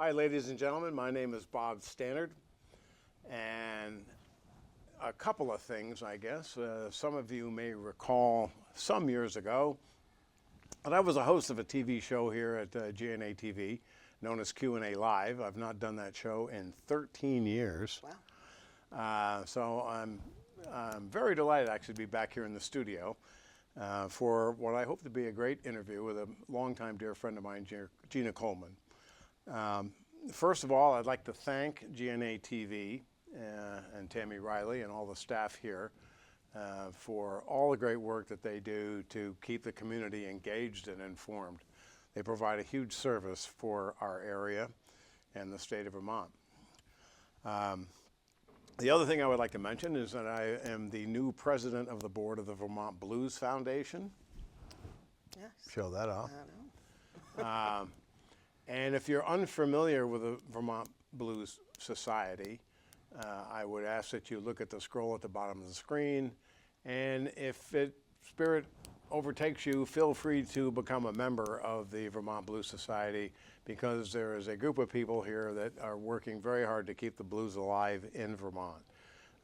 Hi, ladies and gentlemen. My name is Bob Stannard, and a couple of things, I guess. Some of you may recall some years ago that I was a host of a TV show here at GNAT-TV known as Q&A Live. I've not done that show in 13 years. Wow. So I'm very delighted actually to be back here in the studio for what I hope to be a great interview with a longtime dear friend of mine, Gina Coleman. First of all, I'd like to thank GNAT-TV and Tammy Riley and all the staff here for all the great work that they do to keep the community engaged and informed. They provide a huge service for our area and the state of Vermont. The other thing I would like to mention is that I am the new president of the board of the Vermont Blues Foundation. Yes. Show that off. I know. And if you're unfamiliar with the Vermont Blues Society, I would ask that you look at the scroll at the bottom of the screen. And if spirit overtakes you, feel free to become a member of the Vermont Blues Society, because there is a group of people here that are working very hard to keep the blues alive in Vermont,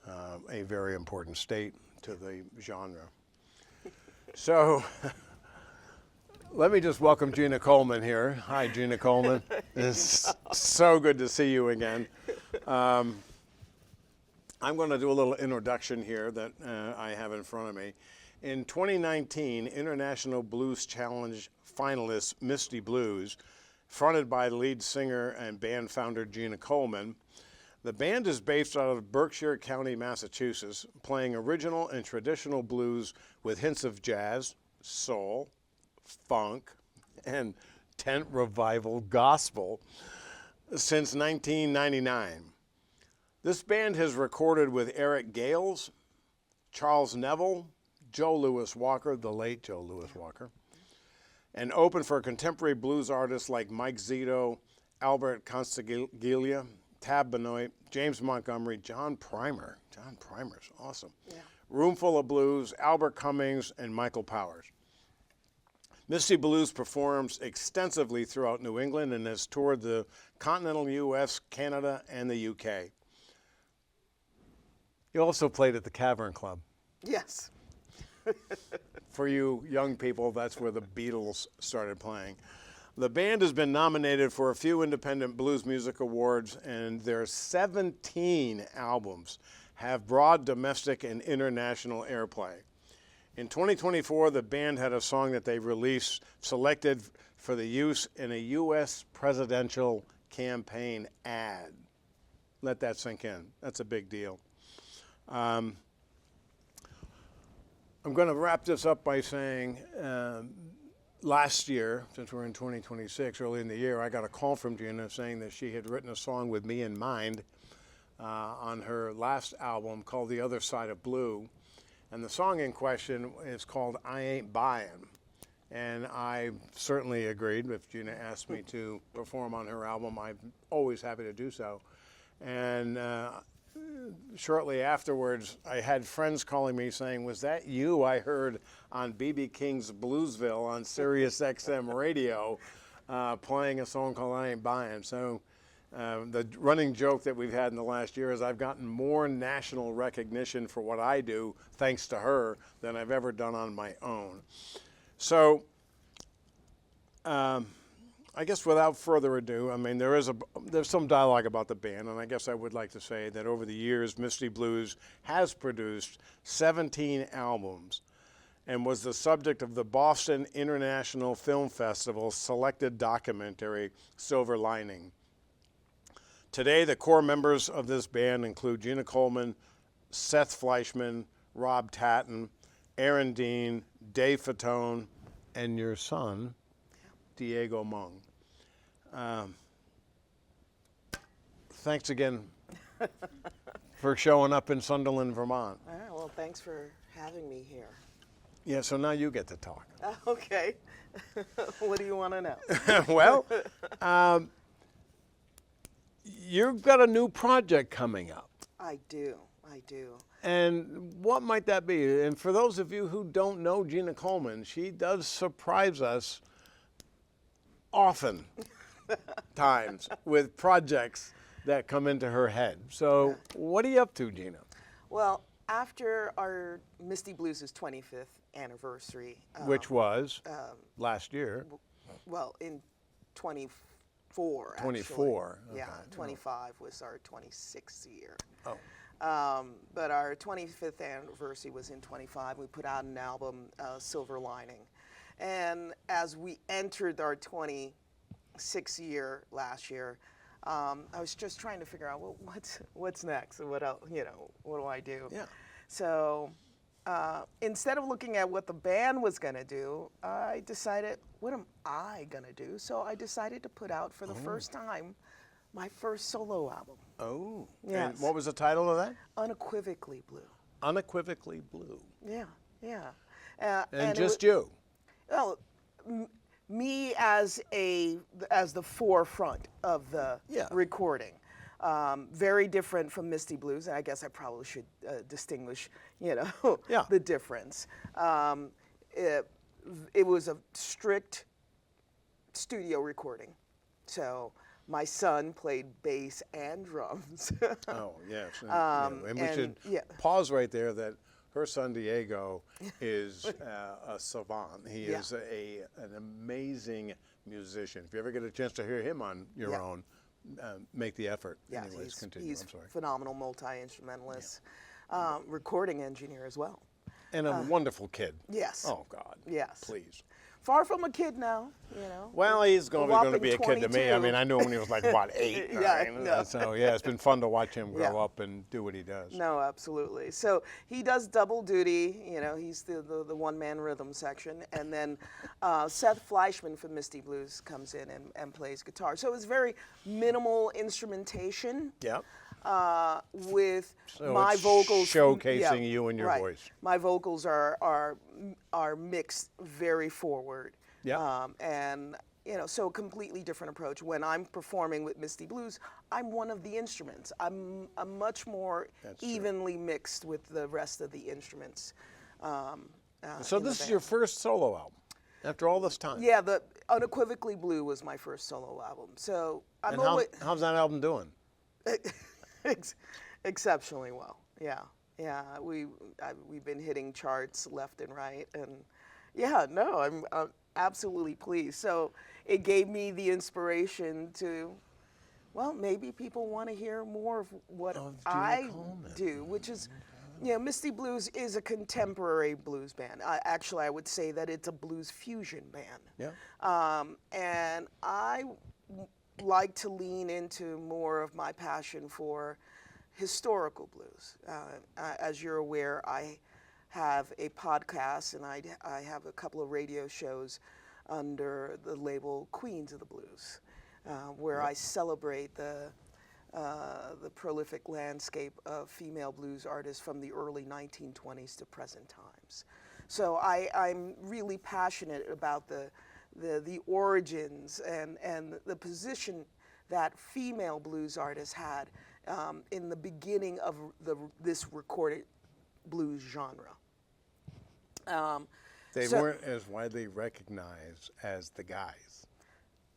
a very important state to the genre. So let me just welcome Gina Coleman here. Hi, Gina Coleman. It's so good to see you again. I'm going to do a little introduction here that I have in front of me. In 2019, International Blues Challenge finalist Misty Blues, fronted by lead singer and band founder Gina Coleman. The band is based out of Berkshire County, Massachusetts, playing original and traditional blues with hints of jazz, soul, funk, and tent revival gospel since 1999. This band has recorded with Eric Gales, Charles Neville, Joe Louis Walker, the late Joe Louis Walker, and opened for contemporary blues artists like Mike Zito, Albert Constaglia, Tab Benoit, James Montgomery, John Primer. John Primer's awesome. Yeah. Roomful of Blues, Albert Cummings, and Michael Powers. Misty Blues performs extensively throughout New England and has toured the continental U.S., Canada, and the U.K. You also played at the Cavern Club. Yes. For you young people, that's where the Beatles started playing. The band has been nominated for a few independent blues music awards, and their 17 albums have broad domestic and international airplay. In 2024, the band had a song that they released selected for the use in a U.S. presidential campaign ad. Let that sink in. That's a big deal. I'm going to wrap this up by saying last year, since we're in 2026, early in the year, I got a call from Gina saying that she had written a song with me in mind on her last album called The Other Side of Blue. And the song in question is called I Ain't Buying. And I certainly agreed. If Gina asked me to perform on her album, I'm always happy to do so. And shortly afterwards, I had friends calling me saying, was that you I heard on B.B. King's Bluesville on Sirius XM radio playing a song called I Ain't Buying? So the running joke that we've had in the last year is I've gotten more national recognition for what I do thanks to her than I've ever done on my own. So I guess without further ado, I mean, there's some dialogue about the band, and I guess I would like to say that over the years, Misty Blues has produced 17 albums and was the subject of the Boston International Film Festival selected documentary, Silver Lining. Today, the core members of this band include Gina Coleman, Seth Fleischman, Rob Tatton, Aaron Dean, Dave Fatone, and your son, Diego Mung. Thanks again for showing up in Sunderland, Vermont. All right, well, thanks for having me here. Yeah, so now you get to talk. Okay. What do you want to know? Well, you've got a new project coming up. I do. And what might that be? And for those of you who don't know Gina Coleman, she does surprise us often times with projects that come into her head. So what are you up to, Gina? Well, after our Misty Blues' 25th anniversary, Which was last year. well, in 24, actually. 24. Yeah, okay. 25 was our 26th year. Oh. But our 25th anniversary was in 25. We put out an album, Silver Lining. And as we entered our 26th year last year, I was just trying to figure out, well, what's next? What else, what do I do? Yeah. So instead of looking at what the band was going to do, I decided, what am I going to do? So I decided to put out for the first time my first solo album. Oh. Yes. And what was the title of that? Unequivocally Blue. Unequivocally Blue. Yeah, yeah. And it just wa- you. Well, me as the forefront of the Yeah. recording. Very different from Misty Blues, and I guess I probably should distinguish, Yeah. the difference. It was a strict studio recording, so my son played bass and drums. Oh, yes. And we should pause right there that her son Diego is a savant. He Yeah. is an amazing musician. If you ever get a chance to hear him on your Yeah. own, make the effort. Yeah, Anyways, continue. he's I'm sorry. phenomenal multi-instrumentalist, recording engineer as well. And a wonderful kid. Yes. Oh, God. Yes. Please. Far from a kid now, Well, he's going to whopping be a kid to me. I 22. mean, I knew him when he was like, what, 8? Yeah, I right? know. So, yeah, it's been fun to watch him grow Yeah. up and do what he does. No, absolutely. So he does double duty. He's the one-man rhythm section, and then Seth Fleischman from Misty Blues comes in and plays guitar. So it's very minimal instrumentation. Yeah. With So my it's vocals showcasing you and your right. voice. My vocals are mixed very forward. Yeah. And so a completely different approach. When I'm performing with Misty Blues, I'm one of the instruments. I'm much more That's true. evenly mixed with the rest of the instruments. So this is your first solo album after all this time. Yeah, the Unequivocally Blue was my first solo album. So I'm And always how's that album doing? exceptionally well. Yeah, yeah. We've been hitting charts left and right, and I'm absolutely pleased. So it gave me the inspiration to, well, maybe people want to hear more of what Gina I Coleman. do, which is, Misty Blues is a contemporary blues band. Actually, I would say that it's a blues fusion band. Yeah. And I like to lean into more of my passion for historical blues. As you're aware, I have a podcast and I have a couple of radio shows under the label Queens of the Blues, where I celebrate the prolific landscape of female blues artists from the early 1920s to present times. So I'm really passionate about the origins and the position that female blues artists had in the beginning of this recorded blues genre. They weren't as widely recognized as the guys.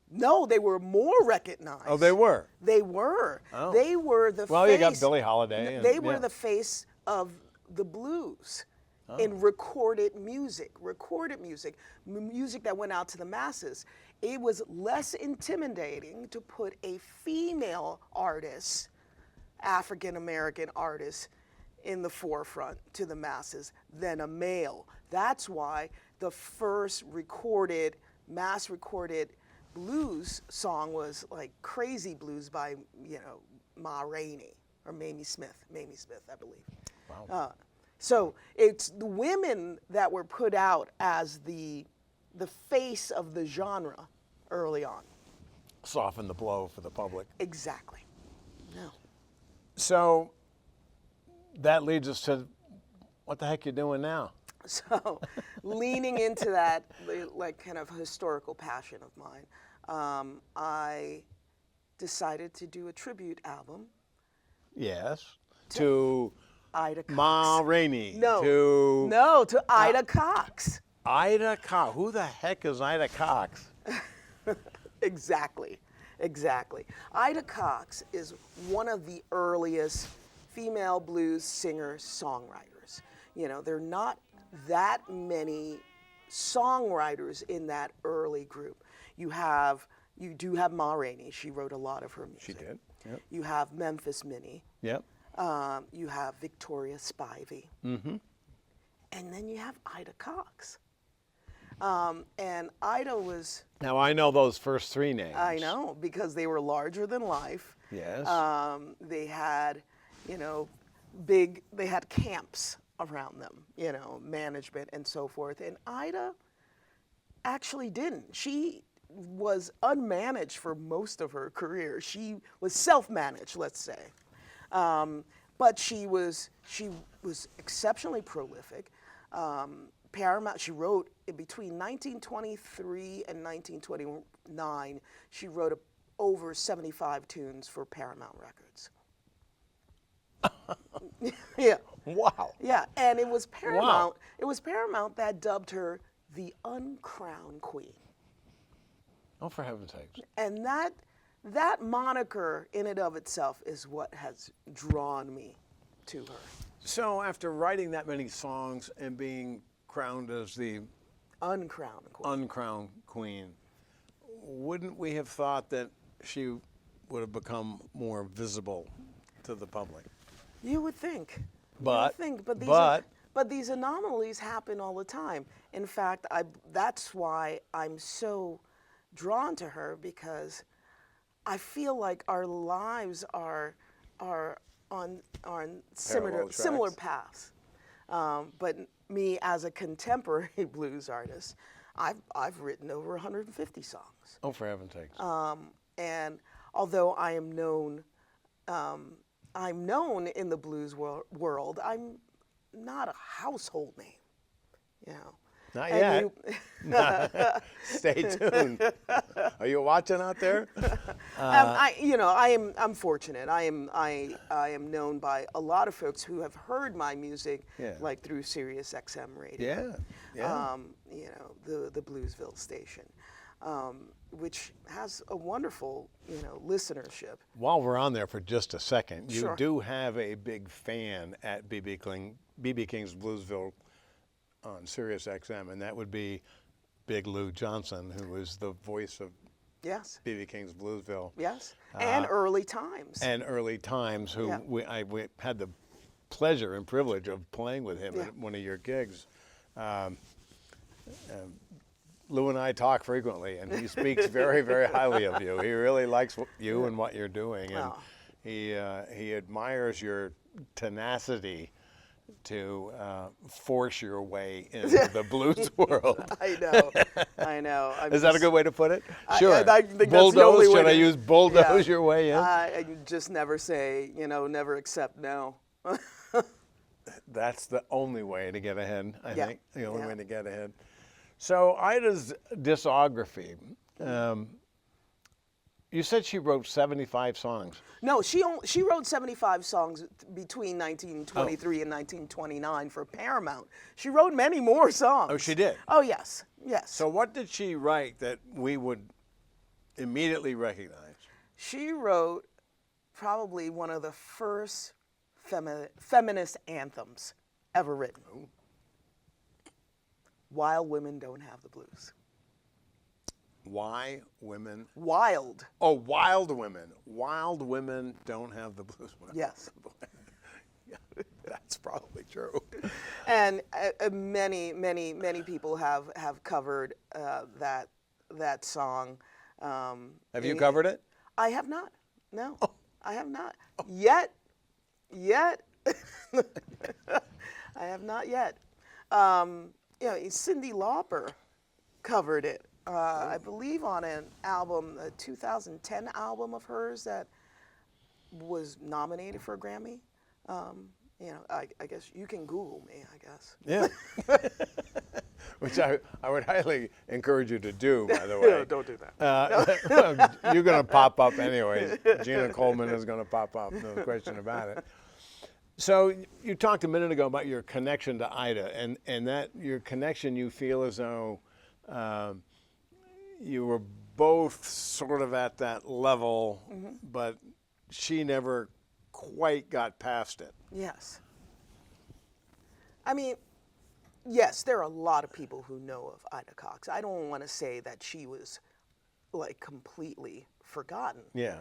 No, they were more recognized. Oh, they were? They were. Oh. They were the Well, face. you got Billie Holiday. And, They were yeah. the face of the blues in recorded music, music that went out to the masses. It was less intimidating to put a female artist, African-American artist, in the forefront to the masses than a male. That's why the first mass recorded blues song was like Crazy Blues by, Ma Rainey or Mamie Smith, I believe. Wow. So it's the women that were put out as the face of the genre early on. Soften the blow for the public. Exactly. No. So that leads us to what the heck you doing now? So leaning into that like kind of historical passion of mine, I decided to do a tribute album. Yes. To Ida Cox. Ma Rainey. No. To to Ida Cox. Ida Cox. Who the heck is Ida Cox? Exactly. Exactly. Ida Cox is one of the earliest female blues singer-songwriters. You know, there are not that many songwriters in that early group. You do have Ma Rainey. She wrote a lot of her music. She did. Yep. You have Memphis Minnie. Yep. You have Victoria Spivey. Mm-hmm. And then you have Ida Cox. And Ida was... Now, I know those first three names. I know, because they were larger than life. Yes. They had, you know, they had camps around them, you know, management and so forth. And Ida actually didn't. She was unmanaged for most of her career. She was self-managed, let's say. But she was exceptionally prolific. Paramount, she wrote between 1923 and 1929, she wrote over 75 tunes for Paramount Records. Yeah. Wow. Yeah, and it was Paramount. Wow. It was Paramount that dubbed her the Uncrowned Queen. Oh, for heaven's sakes. And that moniker in and of itself is what has drawn me to her. So after writing that many songs and being crowned as the Uncrowned Queen. uncrowned queen, wouldn't we have thought that she would have become more visible to the public? You would think. But, you would think, but these anomalies happen all the time. In fact, that's why I'm so drawn to her, because I feel like our lives are on similar paths. But me as a contemporary blues artist, I've written over 150 songs. oh, for heaven's sakes. And although I am known, I'm known in the blues world, I'm not a household name, you know. Not And yet. Stay tuned. Are you watching out there? I'm fortunate. I am known by a lot of folks who have heard my music, Yeah. like through Sirius XM radio. Yeah. You know, the Bluesville station, which has a wonderful, you know, listenership. While we're on there for just a second, you Sure. do have a big fan at B.B. King's Bluesville on Sirius XM, and that would be Big Lou Johnson, who was the voice of Yes. B.B. King's Bluesville. Yes. And early times. And Early Times, who Yeah. we had the pleasure and privilege of playing with him Yeah. at one of your gigs. Lou and I talk frequently, and he speaks very, very highly of you. He really likes you and what you're doing, and Oh. he admires your tenacity to force your way into the blues world. I know. I know. Is that a good way to put it? I Sure. think that's the Bulldoze, only way should I to- use bulldoze yeah. your way in? I just never say, you know, never accept no. That's the only way to get ahead, I Yeah. think. The only Yeah. way to get ahead. So Ida's discography, you said she wrote 75 songs. No, she wrote 75 songs between 1923 and 1929 for Paramount. She wrote many more songs. Oh, she did? Oh, yes. Yes. So what did she write that we would immediately recognize? She wrote probably one of the first feminist anthems ever written. Oh. Wild Women Don't Have the Blues. Why women? Wild. Oh, wild women. Wild women don't have the blues. Yes. Yeah, that's probably true. And many people have covered that song. Have you covered it? I have not. No, I have not yet. I have not yet. You know, Cyndi Lauper covered it. I believe on an album, a 2010 album of hers that was nominated for a Grammy. You know, I guess you can Google me, I guess. Yeah. Which I would highly encourage you to do, by the way. No, don't do that. You're going to pop up anyway. Gina Coleman is going to pop up, no question about it. So you talked a minute ago about your connection to Ida, and that your connection, you feel as though you were both sort of at that level, but she never quite got past it. Yes. I mean, yes, there are a lot of people who know of Ida Cox. I don't want to say that she was like completely forgotten. Yeah.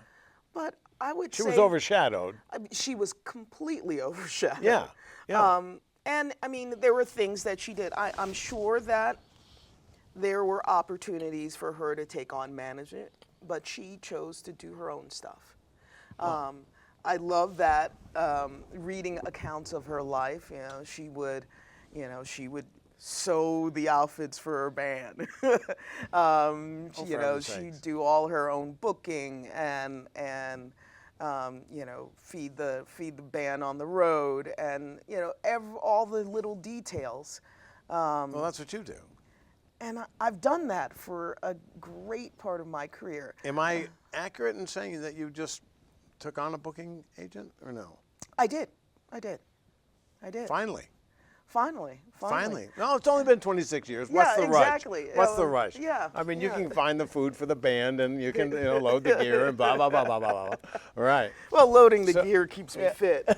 But I would She say was overshadowed. she was completely overshadowed. Yeah. Yeah. And I mean, there were things that she did. I'm sure that there were opportunities for her to take on management, but she chose to do her own stuff. I love that reading accounts of her life. She would sew the outfits for her band. She'd do all her own booking and feed the band on the road, and all the little details. Well, that's what you do. And I've done that for a great part of my career. Am I accurate in saying that you just took on a booking agent, or no? I did. Finally. Finally. No, it's only been 26 years. What's the rush? Exactly. What's the rush? Yeah. I mean, you can find the food for the band, and you can load the gear and blah, blah, blah, blah, blah, blah. Right. Well, loading the gear keeps me fit.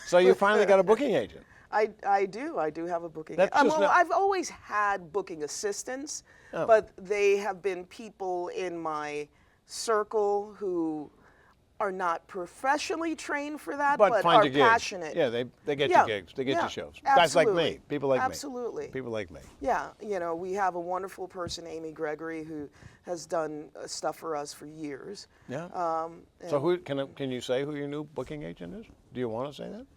So you finally got a booking agent. I do have a booking That's just not- I've always had booking assistants, but they have been people in my circle who are not professionally trained for that, but find are you gigs. passionate. Yeah, they get you gigs. They get you shows. Guys like me. People like me. Absolutely. People like me. Yeah, we have a wonderful person, Amy Gregory, who has done stuff for us for years. Yeah. So who can you say who your new booking agent is? Do you want to say that?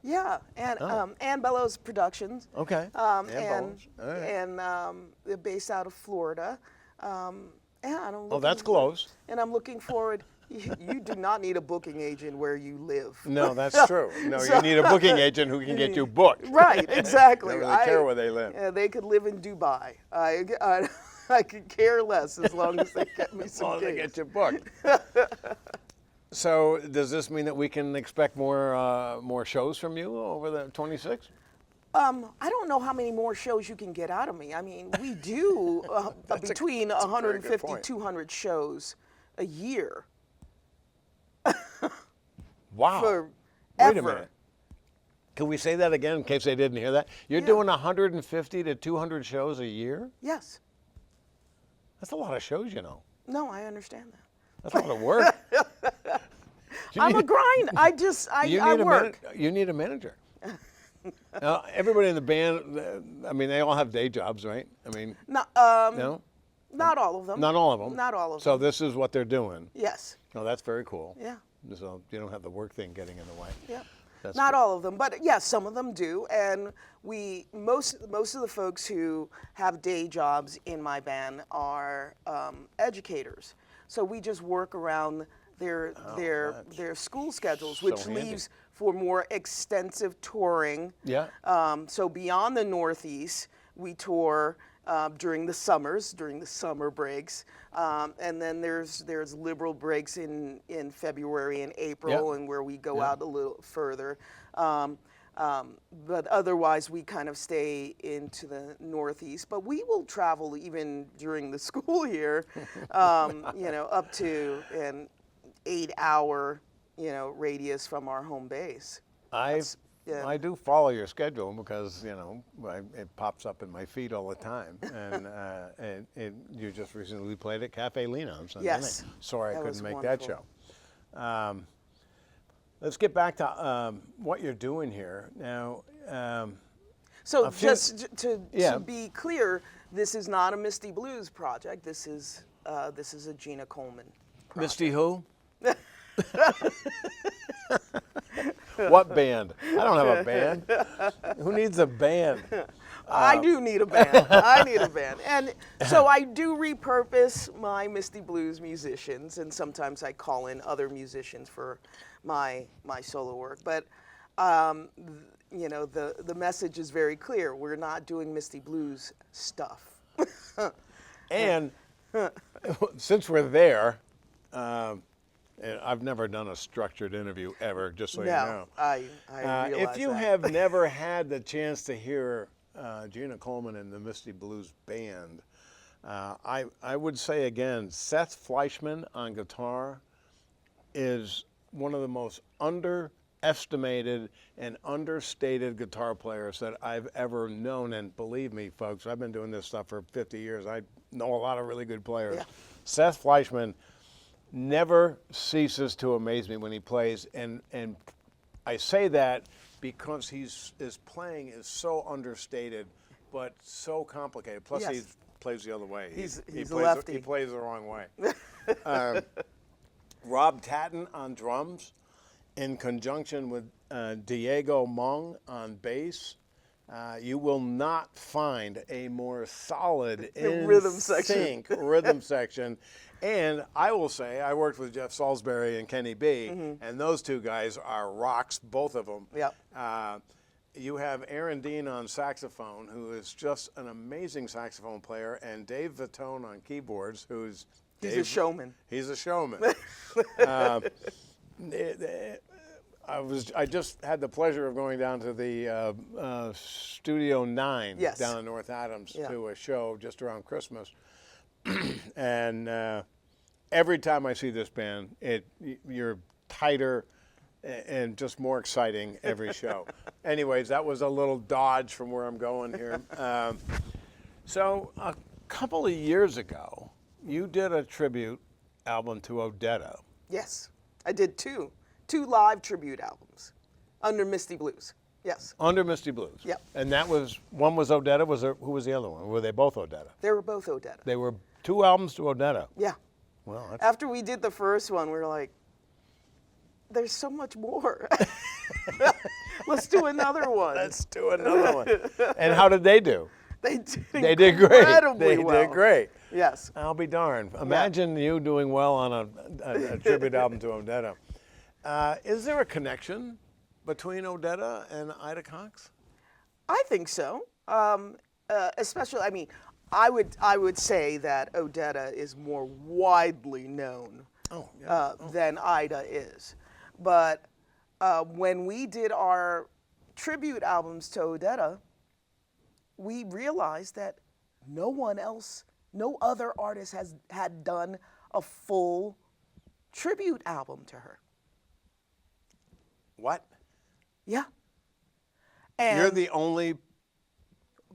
Yeah, and Ann Bellows Productions. Okay. And they're based out of Florida. That's close. And I'm looking forward. You do not need a booking agent where you live. No, that's true. No, you need a booking agent who can get you booked. Right, exactly. Don't really care where they live. Yeah, they could live in Dubai. I could care less as long as they get me some As long as they gigs. get you booked. So does this mean that we can expect more shows from you over the 26? I don't know how many more shows you can get out of me. I mean, we do between 150, 200 shows a year. Wow. Forever. Wait a minute. Can we say that again in case they didn't hear that? You're doing 150 to 200 shows a year? Yes. That's a lot of shows, you know. No, I understand that. That's a lot of work. I'm a grind. I work. You need a manager. Now, everybody in the band, I mean, they all have day jobs, right? I mean, No, no? not all of them. Not all of them. Not all of So them. this is what they're doing. Yes. Oh, that's very cool. Yeah. So you don't have the work thing getting in the way. Yeah. That's Not good. all of them, but yes, some of them do. And most of the folks who have day jobs in my band are educators. So we just work around their school schedules, which handy. leaves for more extensive touring. Yeah. So beyond the Northeast, we tour during the summers, during the summer breaks, and then there's liberal breaks in February and April, and where we go out a little further. But otherwise, we kind of stay into the Northeast. But we will travel even during the school year, up to an 8-hour, radius from our home base. I do follow your schedule because it pops up in my feed all the time, and you just recently played at Cafe Lena on Sunday Yes. night. Sorry I That couldn't was make wonderful. that show. Let's get back to what you're doing here now. So few- just to be clear, this is not a Misty Blues project. This is a Gina Coleman project. Misty who? What band? I don't have a band. Who needs a band? I do need a band. I need a band. And so I do repurpose my Misty Blues musicians, and sometimes I call in other musicians for my solo work. But the message is very clear. We're not doing Misty Blues stuff. And since we're there, and I've never done a structured interview ever, just so you know. I realize if you that. have never had the chance to hear Gina Coleman and the Misty Blues Band, I would say again, Seth Fleischman on guitar is one of the most underestimated and understated guitar players that I've ever known. And believe me, folks, I've been doing this stuff for 50 years. I know a lot of really good players. Yeah. Seth Fleischman never ceases to amaze me when he plays, and I say that because his playing is so understated, but so complicated. Plus, Yes. he plays the other way. He's he a plays, lefty. He plays the wrong way. Rob Tatton on drums, in conjunction with Diego Mung on bass. You will not find a more solid rhythm section. sync rhythm section. And I will say, I worked with Jeff Salisbury and Kenny B, and those two guys are rocks, both of them. Yep. You have Aaron Dean on saxophone, who is just an amazing saxophone player, and Dave Vitone on keyboards, who's He's a showman. He's a showman. I just had the pleasure of going down to the Studio 9 Yes. down in North Adams Yeah. to a show just around Christmas. And every time I see this band, you're tighter and just more exciting every show. Anyways, that was a little dodge from where I'm going here. So a couple of years ago, you did a tribute album to Odetta. Yes, I did two live tribute albums under Misty Blues. Yes, Under Misty Blues. Yep. And that was, one was Odetta, who was the other one? Were they both Odetta? they were both Odetta. They were 2 albums to Odetta. Yeah. Well, that's, After we did the first one, we were like, there's so much more. Let's do another one. let's do another one. And how did they do? They did They did great. incredibly They well. did great. Yes. I'll be darned. Imagine you doing well on a tribute album to Odetta. Is there a connection between Odetta and Ida Cox? I think so. Especially, I mean, I would say that Odetta is more widely known than Ida is. But when we did our tribute albums to Odetta, we realized that no other artist had done a full tribute album to her. What? Yeah. And You're the only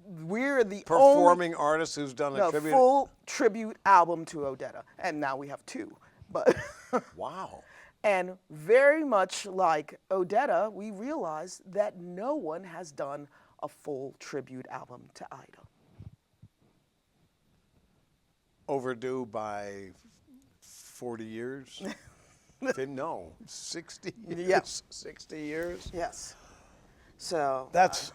we're the performing artist who's done a only tribute? full tribute album to Odetta. And now we have 2. But Wow. and very much like Odetta, we realized that no one has done a full tribute album to Ida. Overdue by 40 years? No, 60 years? Yeah. 60 years? Yes. So That's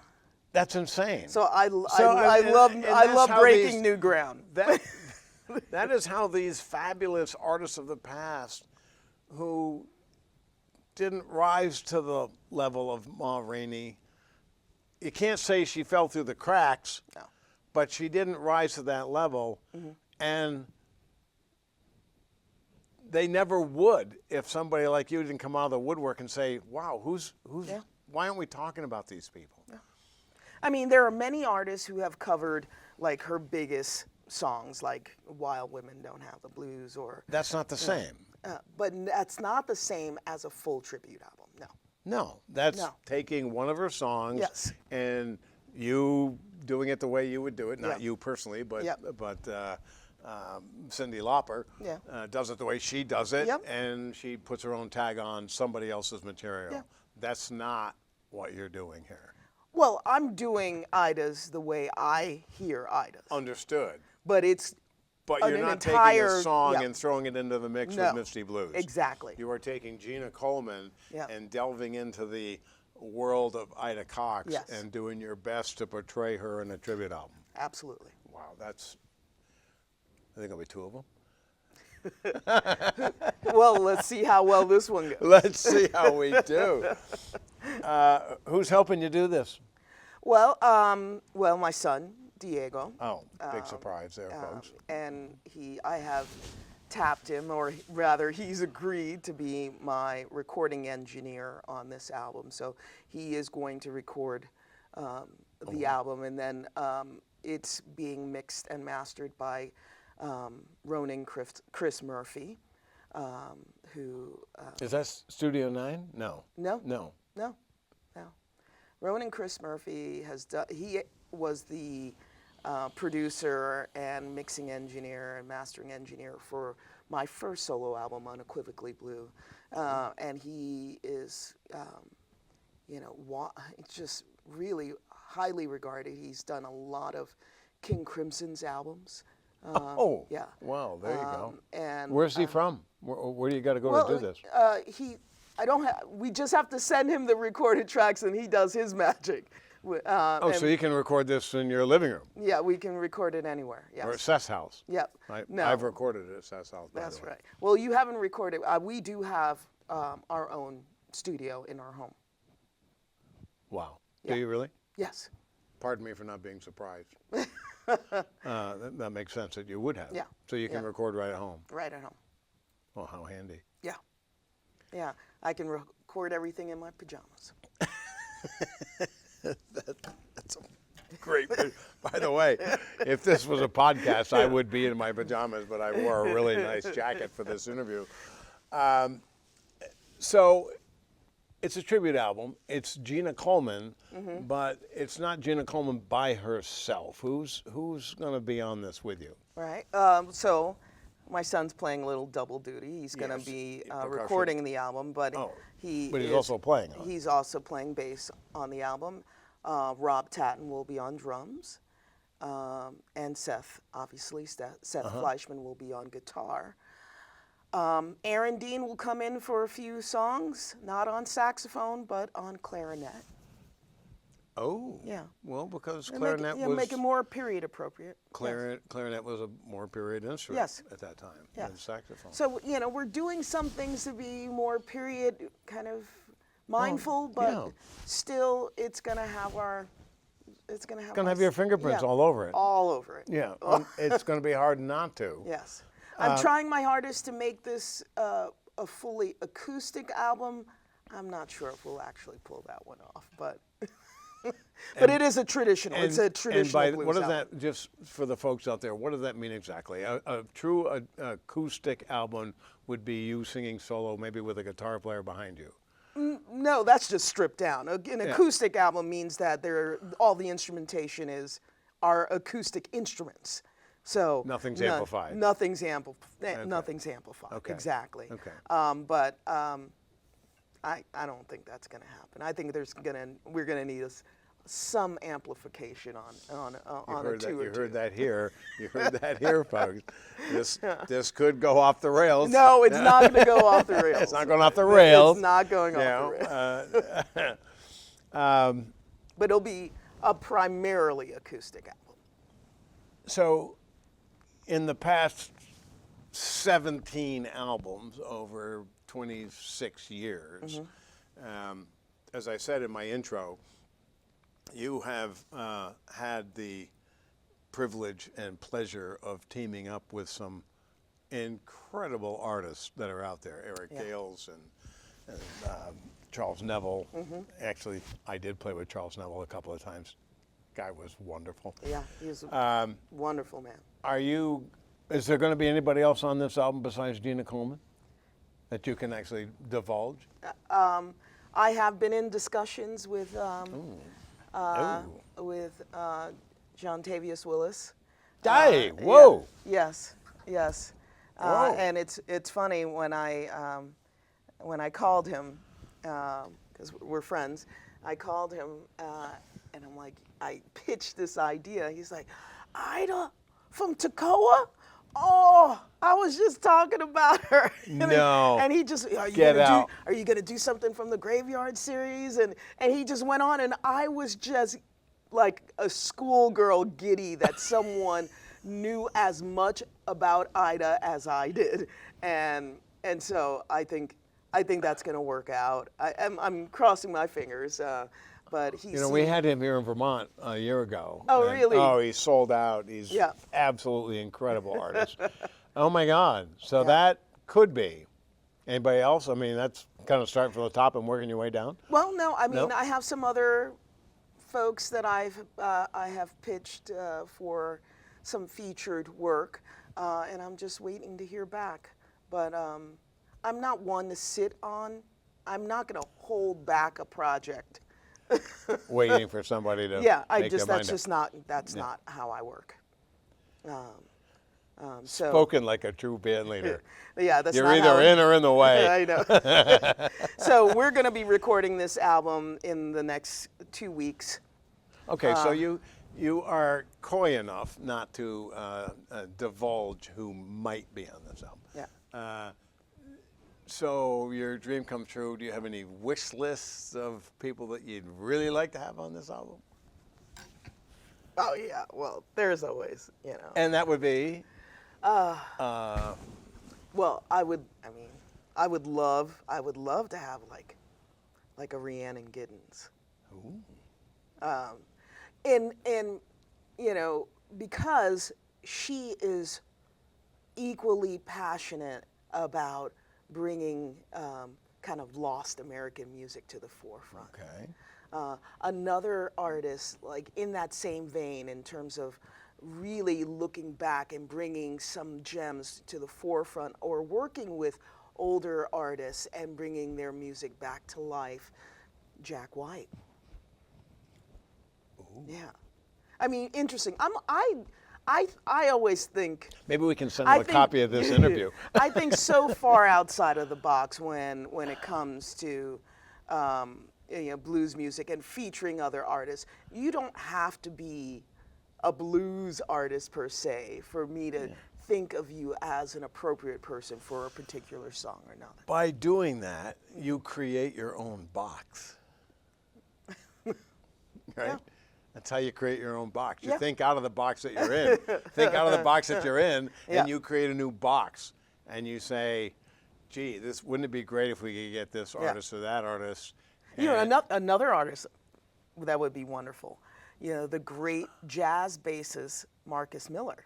insane. so I and love that's how breaking these- new ground. That is how these fabulous artists of the past who didn't rise to the level of Ma Rainey, you can't say she fell through the cracks, No. but she didn't rise to that level, and they never would if somebody like you didn't come out of the woodwork and say, wow, Yeah. why aren't we talking about these people? I mean, there are many artists who have covered like her biggest songs, like "Wild Women Don't Have the Blues," or That's not the same. but that's not the same as a full tribute album. No. No, that's No. taking one of her songs Yes. and you doing it the way you would do it. Not Yep. you personally, but Yep. Cyndi Lauper Yeah. does it the way she does it, Yep. and she puts her own tag on somebody else's material. Yeah. That's not what you're doing here. Well, I'm doing Ida's the way I hear Ida's, Understood. but it's But an you're not taking entire- a song yeah. and throwing it into the mix No. with Misty Blues. Exactly. You are taking Gina Coleman Yeah. and delving into the world of Ida Cox Yes. and doing your best to portray her in a tribute album. Absolutely. Wow, I think there'll be 2 of them. Well, let's see how well this one goes. Let's see how we do. Who's helping you do this? Well, my son Diego, Oh, big surprise there, folks. and I have tapped him, or rather, he's agreed to be my recording engineer on this album. So he is going to record the album, and then it's being mixed and mastered by Ronan Chris Murphy, who... Is that Studio 9? No. No. No. No. No. Ronan Chris Murphy has done... He was the producer and mixing engineer and mastering engineer for my first solo album, Unequivocally Blue. And he is, you know, just really highly regarded. He's done a lot of King Crimson's albums. Yeah. Wow, there you go. And where's he from? Where do you got to go to do this? We just have to send him the recorded tracks and he does his magic. So you can record this in your living room? Yeah, we can record it anywhere. Yes. Or at Seth's house? Yep. I've recorded it at Seth's house, by That's the way. right. Well, you haven't recorded. We do have our own studio in our home. Wow. Yeah. Do you really? Yes. Pardon me for not being surprised. That makes sense that you would have. Yeah. So you can record right at home. Right at home. Well, how handy. Yeah. Yeah. I can record everything in my pajamas. That's great. By the way, if this was a podcast, I would be in my pajamas, but I wore a really nice jacket for this interview. So it's a tribute album. It's Gina Coleman, but it's not Gina Coleman by herself. Who's going to be on this with you? Right. So my son's playing a little double duty. He's going to be recording the album, but he's also playing on it. He's also playing bass on the album. Rob Tatton will be on drums, and Seth, obviously, Seth Fleischman will be on guitar. Aaron Dean will come in for a few songs, not on saxophone, but on clarinet. Oh. Yeah. Well, because clarinet was... Make it more period appropriate. Clarinet was a more period instrument at that time than saxophone. So, you know, we're doing some things to be more period kind of mindful, but still it's going to have our... It's going to have your fingerprints all over it. All over it. Yeah. It's going to be hard not to. Yes. I'm trying my hardest to make this a fully acoustic album. I'm not sure if we'll actually pull that one off, but but it is a traditional. It's a traditional blues what does album. that, just for the folks out there, what does that mean exactly? A true acoustic album would be you singing solo, maybe with a guitar player behind you. No, that's just stripped down. An acoustic album means that all the instrumentation are acoustic instruments. So nothing's amplified. Nothing's amplified. Nothing's amplified. Okay. Exactly. Okay. But I don't think that's going to happen. I think we're gonna need some amplification on a two or two. You heard that here. You heard that here, folks. This could go off the rails. No, it's not going to go off the rails. It's not going off the rails. It's not going off the rails. But it'll be a primarily acoustic album. So, in the past 17 albums over 26 years, as I said in my intro, you have had the privilege and pleasure of teaming up with some incredible artists that are out there. Eric Gales and Charles Neville. Actually, I did play with Charles Neville a couple of times. Guy was wonderful. Yeah, he's a wonderful man. Is there going to be anybody else on this album besides Gina Coleman that you can actually divulge? I have been in discussions with John Tavius Willis. Whoa! Yes. And it's funny when I called him, because we're friends, I called him and I'm like, I pitched this idea. He's like, Ida from Toccoa? Oh, I was just talking about her. And he just, are you gonna do something from the Graveyard series? And he just went on, and I was just like a schoolgirl giddy that someone knew as much about Ida as I did. And so I think that's gonna work out. I'm crossing my fingers. But we had him here in Vermont a year ago. Oh, really? Oh, he sold out. He's absolutely incredible artist. Oh my God! So that could be. Anybody else? I mean, that's kind of starting from the top and working your way down. Well, no. I mean, I have some other folks that I have pitched for some featured work, and I'm just waiting to hear back. But I'm not one to sit on. I'm not going to hold back a project. Waiting for somebody to Yeah, make their mind that's up. just not not how I work. So Spoken like a true band leader. yeah, that's You're not either how in or in the way. I know. So we're going to be recording this album in the next 2 weeks. Okay, so you are coy enough not to divulge who might be on this album. Yeah. So your dream come true. Do you have any wish lists of people that you'd really like to have on this album? Oh yeah. Well, there's always, you know. And that would be? Well, I would love to have like a Rhiannon Giddens. Ooh. And you know, because she is equally passionate about bringing kind of lost American music to the forefront. Okay. Another artist, like in that same vein, in terms of really looking back and bringing some gems to the forefront, or working with older artists and bringing their music back to life, Jack White. Ooh. Yeah, I mean, interesting. I always think Maybe we can send them a copy of this interview. I think so far outside of the box when it comes to you know, blues music and featuring other artists. You don't have to be a blues artist per se for me to think of you as an appropriate person for a particular song or another. By doing that, you create your own box. Right? Yeah. That's how you create your own box. You Yeah. think out of the box that you're in. Think out of the box that you're in, Yeah. and you create a new box. And you say, gee, wouldn't it be great if we could get this Yeah. artist or that artist? You know, And- another artist that would be wonderful, you know, the great jazz bassist Marcus Miller.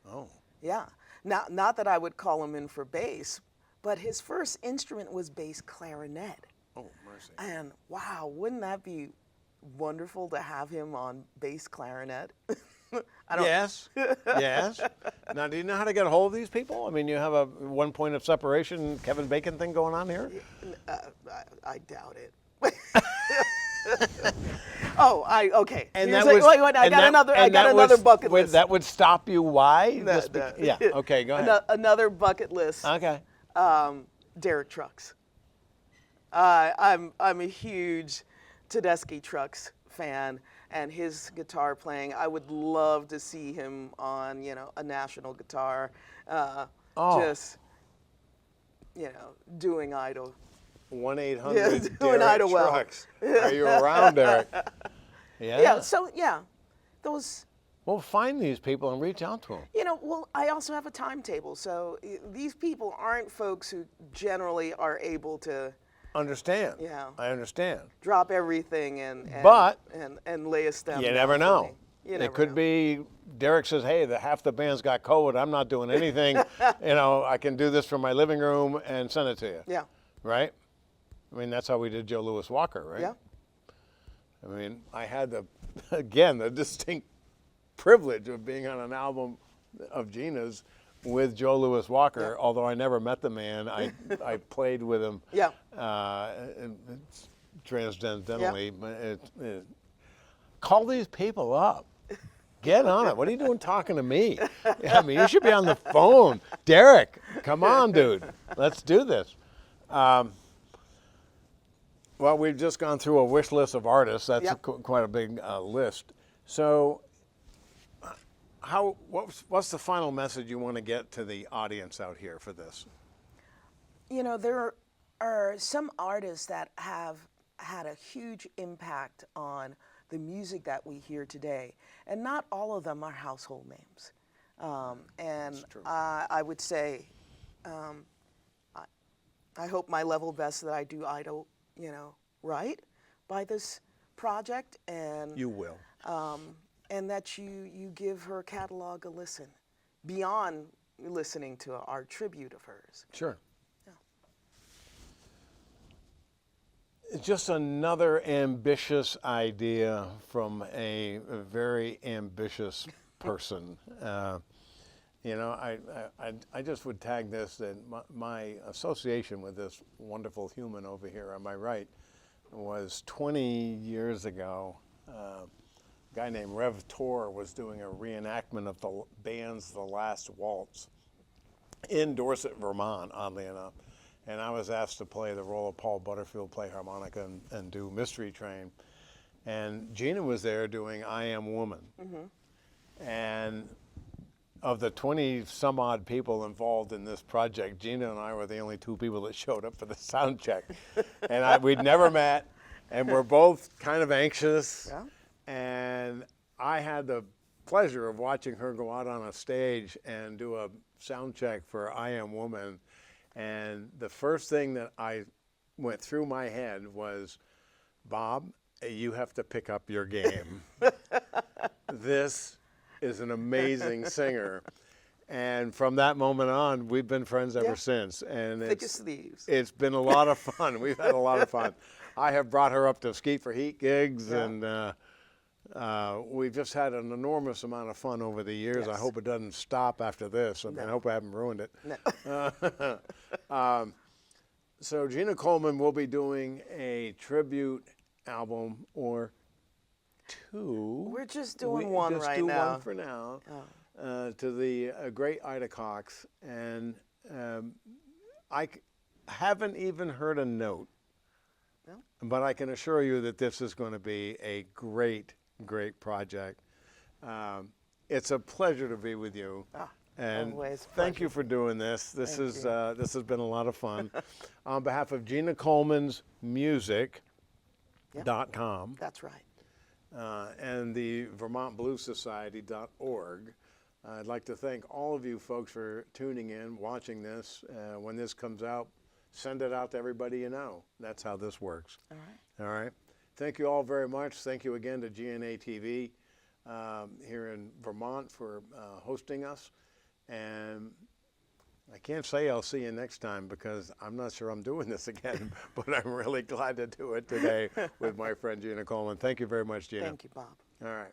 Oh. Yeah. Not that I would call him in for bass, but his first instrument was bass clarinet. Oh, mercy. And wow, wouldn't that be wonderful to have him on bass clarinet? Yes. Yes. Now, do you know how to get a hold of these people? I mean, you have a one point of separation Kevin Bacon thing going on here? I doubt it. Okay. And Here's that was, wait, I and got that- another. and I got that another was- bucket wait, list. That would stop you? Why? No, Just no. yeah. Okay. Go ahead. Another bucket list. Okay. Derek Trucks. I'm a huge Tedeschi Trucks fan, and his guitar playing. I would love to see him on, you know, a national guitar, just, you know, doing idol. 1-800 Yeah, doing Derek Ida well. Trucks. Are you around, Derek? Yeah. Yeah. So yeah, those. Well, find these people and reach out to them. You know, well, I also have a timetable, so these people aren't folks who generally are able to Understand? Yeah. I understand. drop everything and But lay a stem. You down never for know. me. You It never could know. be Derek says, "Hey, half the band's got COVID. I'm not doing anything. You know, I can do this from my living room and send it to you." Yeah. Right? I mean, that's how we did Joe Louis Walker, right? Yeah. I mean, I had the distinct privilege of being on an album of Gina's with Joe Louis Walker. Yeah. Although I never met the man, I played with him. Yeah. It's transcendentally. But call these people up. Get on it. What are you doing talking to me? I mean, you should be on the phone. Derek, come on, dude. Let's do this. Well, we've just gone through a wish list of artists. That's Yep. quite a big list. So, what's the final message you want to get to the audience out here for this? You know, there are some artists that have had a huge impact on the music that we hear today, and not all of them are household names. And That's true. I would say, I hope my level best that I do idol, you know, right by this project, and You will. and that you give her catalog a listen beyond listening to our tribute of hers. Sure. Yeah. just another ambitious idea from a very ambitious person. You know, I just would tag this that my association with this wonderful human over here on my right was 20 years ago. A guy named Rev Tor was doing a reenactment of the band's The Last Waltz in Dorset, Vermont, oddly enough. And I was asked to play the role of Paul Butterfield, play harmonica and do Mystery Train. And Gina was there doing I Am Woman. And of the 20 some odd people involved in this project, Gina and I were the only two people that showed up for the sound check. And we'd never met, and we're both kind of anxious. Yeah. And I had the pleasure of watching her go out on a stage and do a sound check for I Am Woman. And the first thing that I went through my head was, Bob, you have to pick up your game. This is an amazing singer. And from that moment on, we've been friends ever since. And Thick as thieves. It's been a lot of fun. We've had a lot of fun. I have brought her up to Skeet for Heat gigs, and we've just had an enormous amount of fun over the years. I hope it doesn't stop after this. I hope I haven't ruined it. No. So Gina Coleman will be doing a tribute album or two. We're just doing one just right do now. one for now. To the great Ida Cox. And I haven't even heard a note. No. But I can assure you that this is going to be a great, great project. It's a pleasure to be with you. And always thank you for doing this. This has been a lot of fun. On behalf of Gina Coleman's Music.com. That's right. And the VermontBluesSociety.org. I'd like to thank all of you folks for tuning in, watching this. When this comes out, send it out to everybody you know. That's how this works. All right. All right. Thank you all very much. Thank you again to GNAT-TV here in Vermont for hosting us. And I can't say I'll see you next time because I'm not sure I'm doing this again, but I'm really glad to do it today with my friend Gina Coleman. Thank you very much, Gina. Thank you, Bob. All right.